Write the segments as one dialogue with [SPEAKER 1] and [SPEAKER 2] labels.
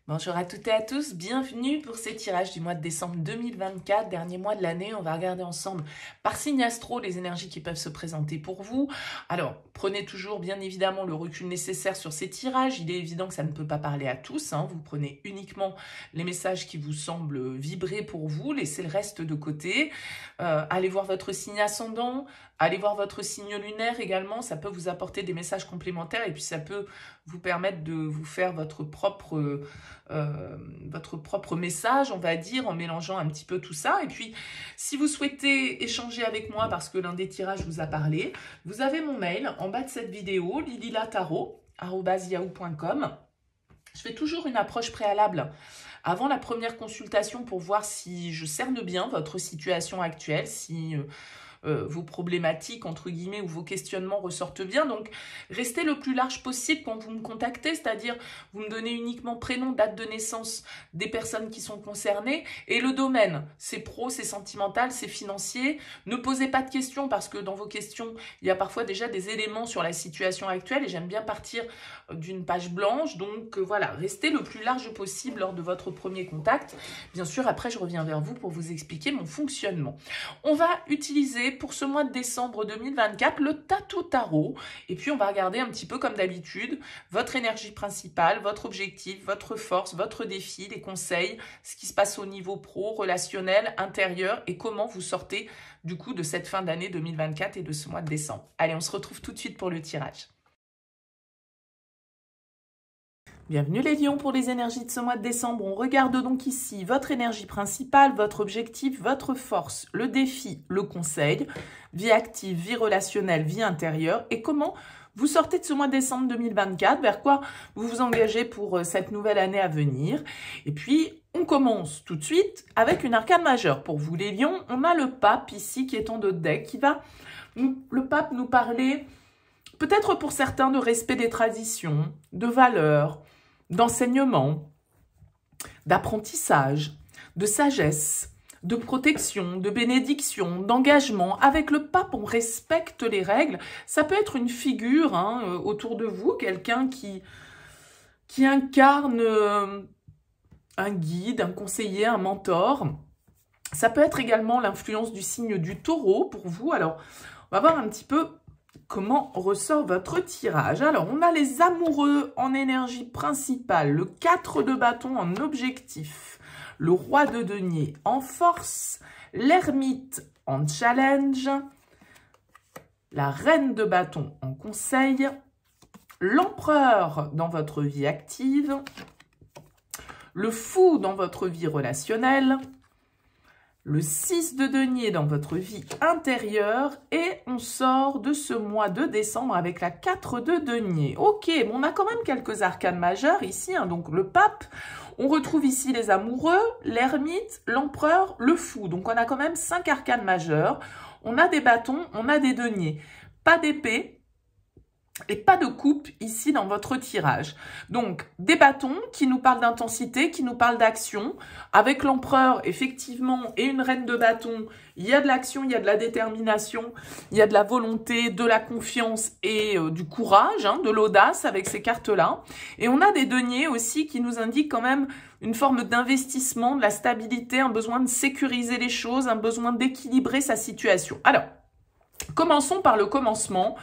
[SPEAKER 1] Bonjour à toutes et à tous, bienvenue pour ces tirages du mois de décembre 2024, dernier mois de l'année. On va regarder ensemble par signe astro les énergies qui peuvent se présenter pour vous. Alors, prenez toujours bien évidemment le recul nécessaire sur ces tirages. Il est évident que ça ne peut pas parler à tous, Vous prenez uniquement les messages qui vous semblent vibrer pour vous, laissez le reste de côté. Allez voir votre signe ascendant, allez voir votre signe lunaire également, ça peut vous apporter des messages complémentaires et puis ça peut vous permettre de vous faire votre propre message, on va dire, en mélangeant un petit peu tout ça. Et puis, si vous souhaitez échanger avec moi parce que l'un des tirages vous a parlé, vous avez mon mail en bas de cette vidéo, lililatarot@yahoo.com. Je fais toujours une approche préalable avant la première consultation pour voir si je cerne bien votre situation actuelle, si vos problématiques, entre guillemets, ou vos questionnements ressortent bien. Donc, restez le plus large possible quand vous me contactez, c'est-à-dire vous me donnez uniquement prénom, date de naissance des personnes qui sont concernées et le domaine. C'est pro, c'est sentimental, c'est financier. Ne posez pas de questions parce que dans vos questions, il y a parfois déjà des éléments sur la situation actuelle et j'aime bien partir d'une page blanche. Donc, voilà, restez le plus large possible lors de votre premier contact. Bien sûr, après, je reviens vers vous pour vous expliquer mon fonctionnement. On va utiliser pour ce mois de décembre 2024 le Tatou Tarot et puis on va regarder un petit peu comme d'habitude votre énergie principale, votre objectif, votre force, votre défi, les conseils, ce qui se passe au niveau pro, relationnel, intérieur et comment vous sortez du coup de cette fin d'année 2024 et de ce mois de décembre. Allez, on se retrouve tout de suite pour le tirage. Bienvenue les lions pour les énergies de ce mois de décembre. On regarde donc ici votre énergie principale, votre objectif, votre force, le défi, le conseil, vie active, vie relationnelle, vie intérieure et comment vous sortez de ce mois de décembre 2024, vers quoi vous vous engagez pour cette nouvelle année à venir. Et puis, on commence tout de suite avec une arcane majeure. Pour vous les lions, on a le pape ici qui est en notre deck, qui va, le pape nous parler peut-être pour certains de respect des traditions, de valeurs, d'enseignement, d'apprentissage, de sagesse, de protection, de bénédiction, d'engagement. Avec le pape, on respecte les règles. Ça peut être une figure autour de vous, quelqu'un qui incarne un guide, un conseiller, un mentor. Ça peut être également l'influence du signe du taureau pour vous. Alors, on va voir un petit peu comment ressort votre tirage. Alors, on a les amoureux en énergie principale, le 4 de bâton en objectif, le roi de denier en force, l'ermite en challenge, la reine de bâton en conseil, l'empereur dans votre vie active, le fou dans votre vie relationnelle, le 6 de denier dans votre vie intérieure et on sort de ce mois de décembre avec la 4 de denier. Ok, mais on a quand même quelques arcanes majeures ici, donc le pape, on retrouve ici les amoureux, l'ermite, l'empereur, le fou. Donc on a quand même 5 arcanes majeures, on a des bâtons, on a des deniers, pas d'épée, et pas de coupe ici dans votre tirage. Donc, des bâtons qui nous parlent d'intensité, qui nous parlent d'action. Avec l'empereur, effectivement, et une reine de bâton, il y a de l'action, il y a de la détermination, il y a de la volonté, de la confiance et du courage, de l'audace avec ces cartes-là. Et on a des deniers aussi qui nous indiquent quand même une forme d'investissement, de la stabilité, un besoin de sécuriser les choses, un besoin d'équilibrer sa situation. Alors, commençons par le commencement.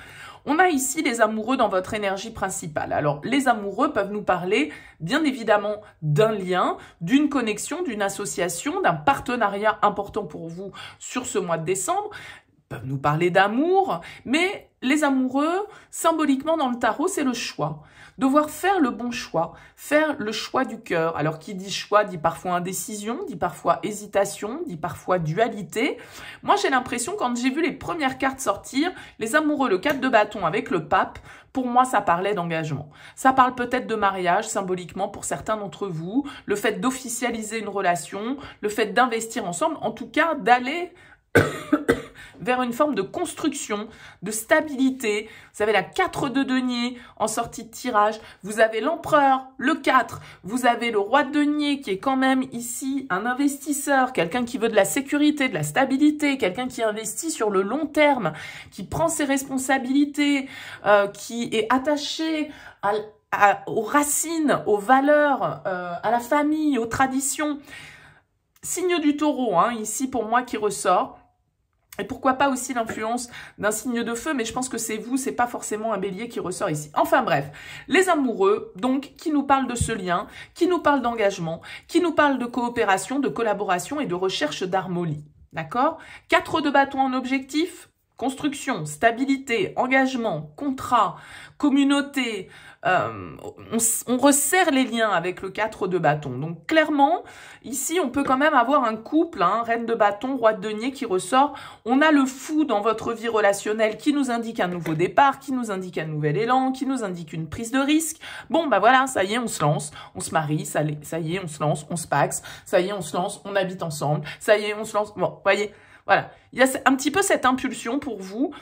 [SPEAKER 1] On a ici les amoureux dans votre énergie principale. Alors, les amoureux peuvent nous parler, bien évidemment, d'un lien, d'une connexion, d'une association, d'un partenariat important pour vous sur ce mois de décembre. Ils peuvent nous parler d'amour, mais les amoureux, symboliquement dans le tarot, c'est le choix. Devoir faire le bon choix, faire le choix du cœur. Alors, qui dit choix dit parfois indécision, dit parfois hésitation, dit parfois dualité. Moi, j'ai l'impression, quand j'ai vu les premières cartes sortir, les amoureux, le 4 de bâton avec le pape, pour moi, ça parlait d'engagement. Ça parle peut-être de mariage, symboliquement, pour certains d'entre vous, le fait d'officialiser une relation, le fait d'investir ensemble, en tout cas, d'aller vers une forme de construction, de stabilité. Vous avez la 4 de denier en sortie de tirage. Vous avez l'empereur, le 4. Vous avez le roi de denier qui est quand même ici un investisseur, quelqu'un qui veut de la sécurité, de la stabilité, quelqu'un qui investit sur le long terme, qui prend ses responsabilités, qui est attaché à aux racines, aux valeurs, à la famille, aux traditions. Signe du taureau, hein, ici pour moi qui ressort. Et pourquoi pas aussi l'influence d'un signe de feu, mais je pense que c'est vous, c'est pas forcément un bélier qui ressort ici. Enfin bref, les amoureux, donc, qui nous parlent de ce lien, qui nous parlent d'engagement, qui nous parlent de coopération, de collaboration et de recherche d'harmonie. D'accord? 4 de bâton en objectif, construction, stabilité, engagement, contrat, communauté. On resserre les liens avec le 4 de bâton. Donc clairement, ici, on peut quand même avoir un couple, hein, reine de bâton, roi de denier qui ressort. On a le fou dans votre vie relationnelle qui nous indique un nouveau départ, qui nous indique un nouvel élan, qui nous indique une prise de risque. Bon, bah voilà, ça y est, on se lance, on se marie, ça y est, on se lance, on se paxe, ça y est, on se lance, on habite ensemble, ça y est, on se lance. Bon, voyez. Voilà, il y a un petit peu cette impulsion pour vous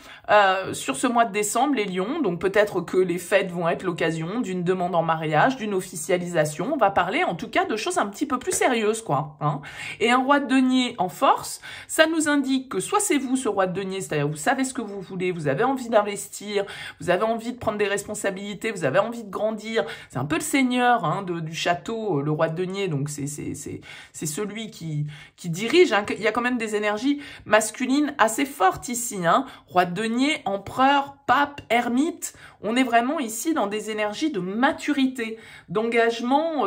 [SPEAKER 1] sur ce mois de décembre, les lions. Donc peut-être que les fêtes vont être l'occasion d'une demande en mariage, d'une officialisation. On va parler en tout cas de choses un petit peu plus sérieuses, quoi. Hein. Et un roi de denier en force, ça nous indique que soit c'est vous ce roi de denier, c'est-à-dire vous savez ce que vous voulez, vous avez envie d'investir, vous avez envie de prendre des responsabilités, vous avez envie de grandir. C'est un peu le seigneur hein, du château, le roi de denier. Donc c'est celui qui dirige. Hein. Il y a quand même des énergies masculine assez forte ici, hein. Roi de denier, empereur, pape, ermite. On est vraiment ici dans des énergies de maturité, d'engagement,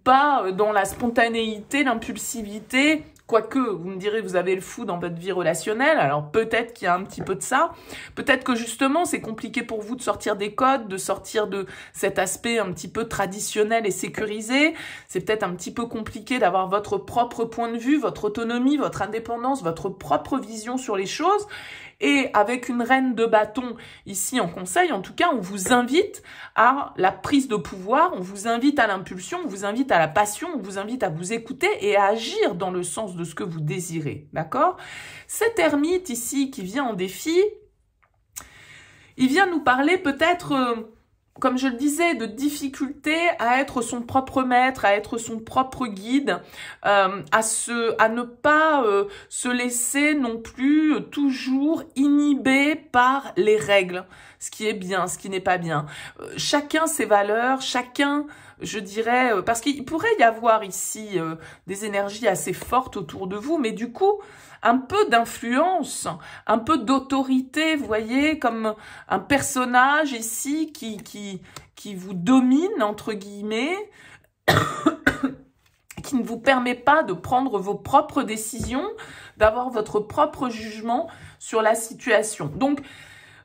[SPEAKER 1] pas dans la spontanéité, l'impulsivité. Quoique, vous me direz, vous avez le fou dans votre vie relationnelle, alors peut-être qu'il y a un petit peu de ça. Peut-être que justement, c'est compliqué pour vous de sortir des codes, de sortir de cet aspect un petit peu traditionnel et sécurisé. C'est peut-être un petit peu compliqué d'avoir votre propre point de vue, votre autonomie, votre indépendance, votre propre vision sur les choses. Et avec une reine de bâton ici en conseil, en tout cas, on vous invite à la prise de pouvoir, on vous invite à l'impulsion, on vous invite à la passion, on vous invite à vous écouter et à agir dans le sens de ce que vous désirez, d'accord? Cet ermite ici qui vient en défi, il vient nous parler peut-être... comme je le disais, de difficulté à être son propre maître, à être son propre guide, à ne pas se laisser non plus toujours inhibé par les règles, ce qui est bien, ce qui n'est pas bien. Chacun ses valeurs, chacun, je dirais, parce qu'il pourrait y avoir ici des énergies assez fortes autour de vous, mais du coup, un peu d'influence, un peu d'autorité, vous voyez, comme un personnage ici qui vous domine, entre guillemets, qui ne vous permet pas de prendre vos propres décisions, d'avoir votre propre jugement sur la situation. Donc,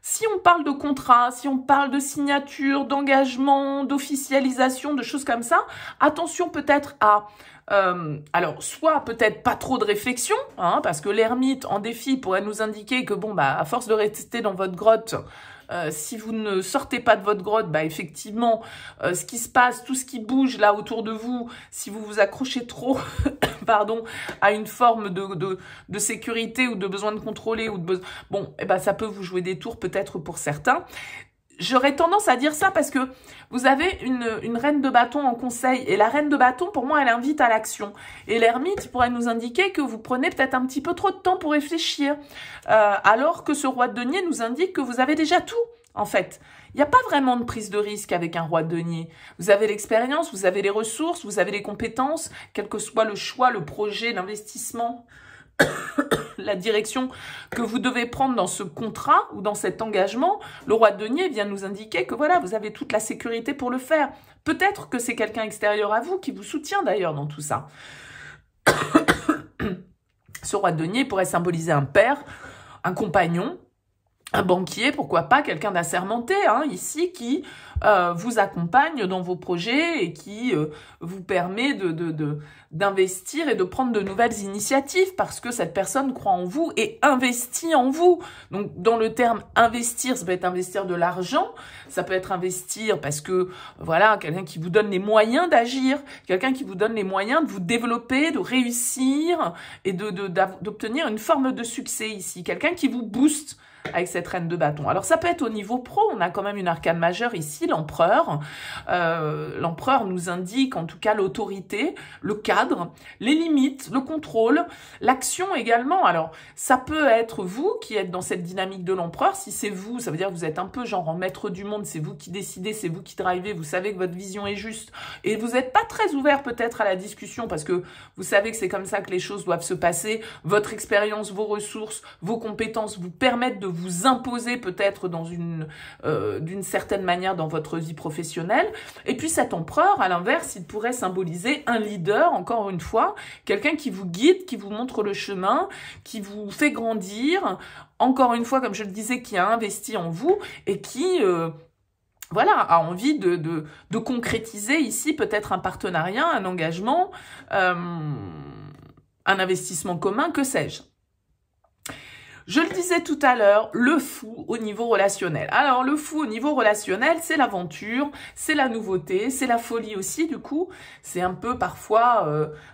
[SPEAKER 1] si on parle de contrat, si on parle de signature, d'engagement, d'officialisation, de choses comme ça, attention peut-être à... alors, soit peut-être pas trop de réflexion, hein, parce que l'ermite en défi pourrait nous indiquer que, bon, bah, à force de rester dans votre grotte, si vous ne sortez pas de votre grotte, bah, effectivement, ce qui se passe, tout ce qui bouge là autour de vous, si vous vous accrochez trop, pardon, à une forme de sécurité ou de besoin de contrôler, ou de bon, eh ben, ça peut vous jouer des tours peut-être pour certains. J'aurais tendance à dire ça parce que vous avez une reine de bâton en conseil. Et la reine de bâton, pour moi, elle invite à l'action. Et l'ermite pourrait nous indiquer que vous prenez peut-être un petit peu trop de temps pour réfléchir. Alors que ce roi de denier nous indique que vous avez déjà tout, en fait. Il n'y a pas vraiment de prise de risque avec un roi de denier. Vous avez l'expérience, vous avez les ressources, vous avez les compétences, quel que soit le choix, le projet, l'investissement, la direction que vous devez prendre dans ce contrat ou dans cet engagement, le roi de denier vient nous indiquer que voilà, vous avez toute la sécurité pour le faire. Peut-être que c'est quelqu'un extérieur à vous qui vous soutient d'ailleurs dans tout ça. Ce roi de denier pourrait symboliser un père, un compagnon, un banquier, pourquoi pas, quelqu'un d'assermenté, hein, ici, qui vous accompagne dans vos projets et qui vous permet d'investir et de prendre de nouvelles initiatives parce que cette personne croit en vous et investit en vous. Donc, dans le terme investir, ça peut être investir de l'argent, ça peut être investir parce que, voilà, quelqu'un qui vous donne les moyens d'agir, quelqu'un qui vous donne les moyens de vous développer, de réussir et d'obtenir une forme de succès ici, quelqu'un qui vous booste. avec cette reine de bâton. Alors ça peut être au niveau pro, on a quand même une arcane majeure ici, l'empereur. L'empereur nous indique en tout cas l'autorité, le cadre, les limites, le contrôle, l'action également. Alors ça peut être vous qui êtes dans cette dynamique de l'empereur. Si c'est vous, ça veut dire que vous êtes un peu genre en maître du monde, c'est vous qui décidez, c'est vous qui drivez, vous savez que votre vision est juste et vous n'êtes pas très ouvert peut-être à la discussion parce que vous savez que c'est comme ça que les choses doivent se passer. Votre expérience, vos ressources, vos compétences vous permettent de vous imposer peut-être dans d'une certaine manière dans votre vie professionnelle. Et puis cet empereur, à l'inverse, il pourrait symboliser un leader, encore une fois, quelqu'un qui vous guide, qui vous montre le chemin, qui vous fait grandir, encore une fois, comme je le disais, qui a investi en vous et qui... voilà, a envie de concrétiser ici peut-être un partenariat, un engagement, un investissement commun, que sais-je. Je le disais tout à l'heure, le fou au niveau relationnel. Alors, le fou au niveau relationnel, c'est l'aventure, c'est la nouveauté, c'est la folie aussi, du coup. C'est un peu parfois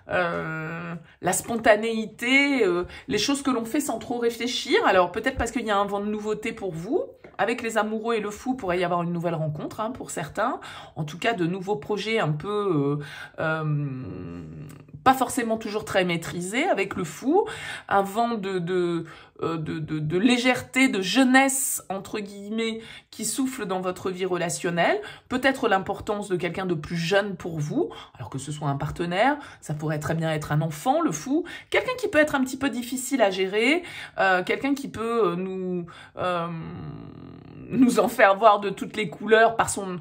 [SPEAKER 1] la spontanéité, les choses que l'on fait sans trop réfléchir. Alors, peut-être parce qu'il y a un vent de nouveauté pour vous. Avec les amoureux et le fou, pourrait y avoir une nouvelle rencontre hein, pour certains. En tout cas, de nouveaux projets un peu... pas forcément toujours très maîtrisés avec le fou. Un vent de légèreté, de jeunesse, entre guillemets, qui souffle dans votre vie relationnelle. Peut-être l'importance de quelqu'un de plus jeune pour vous, alors que ce soit un partenaire, ça pourrait très bien être un enfant, le fou. Quelqu'un qui peut être un petit peu difficile à gérer, quelqu'un qui peut nous en faire voir de toutes les couleurs par son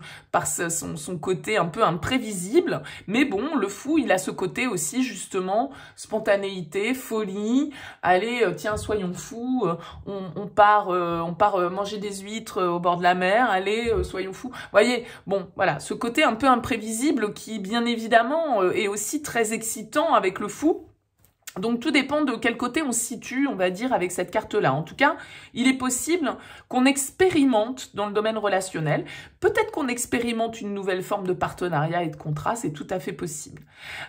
[SPEAKER 1] côté un peu imprévisible. Mais bon, le fou, il a ce côté aussi, justement, spontanéité, folie. Allez, tiens, soyons fous, on part manger des huîtres au bord de la mer, allez, soyons fous. Voyez, bon, voilà, ce côté un peu imprévisible qui, bien évidemment, est aussi très excitant avec le fou. Donc, tout dépend de quel côté on se situe, on va dire, avec cette carte-là. En tout cas, il est possible qu'on expérimente dans le domaine relationnel. Peut-être qu'on expérimente une nouvelle forme de partenariat et de contrat, c'est tout à fait possible.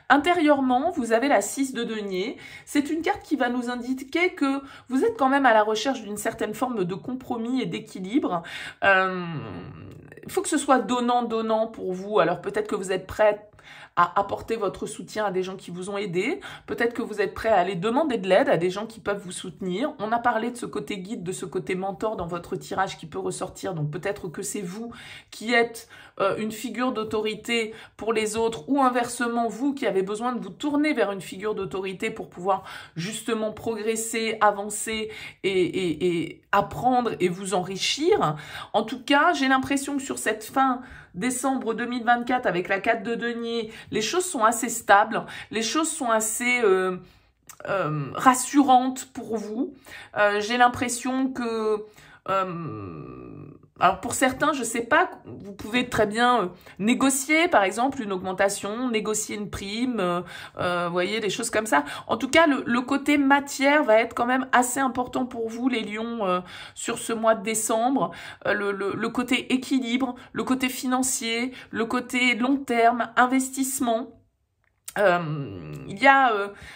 [SPEAKER 1] Intérieurement, vous avez la 6 de denier. C'est une carte qui va nous indiquer que vous êtes quand même à la recherche d'une certaine forme de compromis et d'équilibre. Il faut que ce soit donnant-donnant pour vous. Alors, peut-être que vous êtes prête à apporter votre soutien à des gens qui vous ont aidé. Peut-être que vous êtes prêt à aller demander de l'aide à des gens qui peuvent vous soutenir. On a parlé de ce côté guide, de ce côté mentor dans votre tirage qui peut ressortir. Donc peut-être que c'est vous qui êtes une figure d'autorité pour les autres ou inversement vous qui avez besoin de vous tourner vers une figure d'autorité pour pouvoir justement progresser, avancer et apprendre et vous enrichir. En tout cas, j'ai l'impression que sur cette fin décembre 2024 avec la 4 de denier, les choses sont assez stables, les choses sont assez rassurantes pour vous. J'ai l'impression que... alors pour certains, je sais pas, vous pouvez très bien négocier par exemple une augmentation, négocier une prime, vous voyez, des choses comme ça. En tout cas, le côté matière va être quand même assez important pour vous les lions sur ce mois de décembre. Le côté équilibre, le côté financier, le côté long terme, investissement. Il y a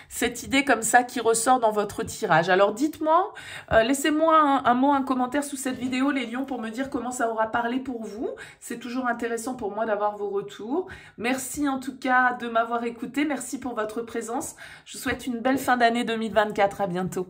[SPEAKER 1] cette idée comme ça qui ressort dans votre tirage. Alors dites-moi, laissez-moi un mot, un commentaire sous cette vidéo les lions pour me dire comment ça aura parlé pour vous. C'est toujours intéressant pour moi d'avoir vos retours. Merci en tout cas de m'avoir écouté, merci pour votre présence. Je vous souhaite une belle fin d'année 2024, à bientôt.